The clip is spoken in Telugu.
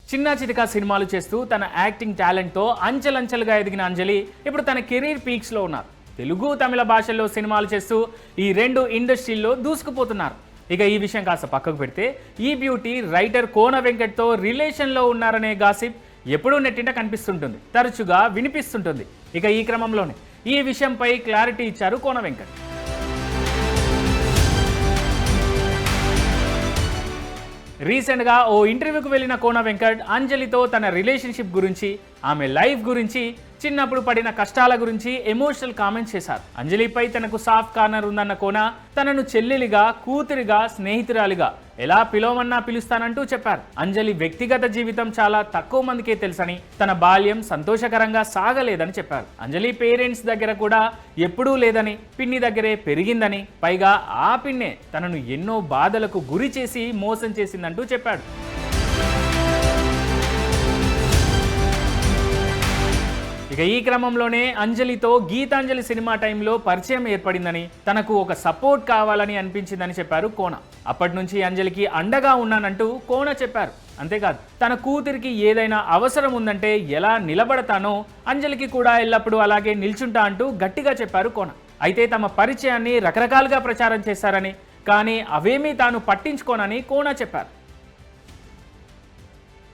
చిన్న చితకా సినిమాలు చేస్తూ తన యాక్టింగ్ టాలెంట్తో అంచెలంచెలుగా ఎదిగిన అంజలి ఇప్పుడు తన కెరీర్ పీక్స్లో ఉన్నారు. తెలుగు తమిళ భాషల్లో సినిమాలు చేస్తూ ఈ రెండు ఇండస్ట్రీల్లో దూసుకుపోతున్నారు. ఇక ఈ విషయం కాస్త పక్కకు పెడితే ఈ బ్యూటీ రైటర్ కోన వెంకట్తో రిలేషన్లో ఉన్నారనే గాసిప్ ఎప్పుడూ నెట్టింట కనిపిస్తుంటుంది, తరచుగా వినిపిస్తుంటుంది. ఇక ఈ క్రమంలోనే ఈ విషయంపై క్లారిటీ ఇచ్చారు కోన వెంకట్. రీసెంట్గా ఓ ఇంటర్వ్యూకి వెళ్ళిన కోన వెంకట్ అంజలితో తన రిలేషన్షిప్ గురించి, ఆమె లైఫ్ గురించి, చిన్నప్పుడు పడిన కష్టాల గురించి ఎమోషనల్ కామెంట్స్ చేశారు. అంజలిపై తనకు సాఫ్ట్ కార్నర్ ఉందన్న కోన తనను చెల్లెలిగా, కూతురిగా, స్నేహితురాలిగా ఎలా పిలవమన్నా పిలుస్తానంటూ చెప్పారు. అంజలి వ్యక్తిగత జీవితం చాలా తక్కువ మందికే తెలుసని, తన బాల్యం సంతోషకరంగా సాగలేదని చెప్పారు. అంజలి పేరెంట్స్ దగ్గర కూడా ఎప్పుడూ లేదని, పిన్ని దగ్గరే పెరిగిందని, పైగా ఆ పిన్నే తనను ఎన్నో బాధలకు గురి చేసి మోసం చేసిందంటూ చెప్పాడు. ఇక ఈ క్రమంలోనే అంజలితో గీతాంజలి సినిమా టైంలో పరిచయం ఏర్పడిందని, తనకు ఒక సపోర్ట్ కావాలని అనిపించిందని చెప్పారు కోన. అప్పటి నుంచి అంజలికి అండగా ఉన్నానంటూ కోన చెప్పారు. అంతేకాదు, తన కూతురికి ఏదైనా అవసరం ఉందంటే ఎలా నిలబడతానో అంజలికి కూడా ఎల్లప్పుడూ అలాగే నిల్చుంటా అంటూ గట్టిగా చెప్పారు కోన. అయితే తమ పరిచయాన్ని రకరకాలుగా ప్రచారం చేశారని, కానీ అవేమీ తాను పట్టించుకోనని కోన చెప్పారు.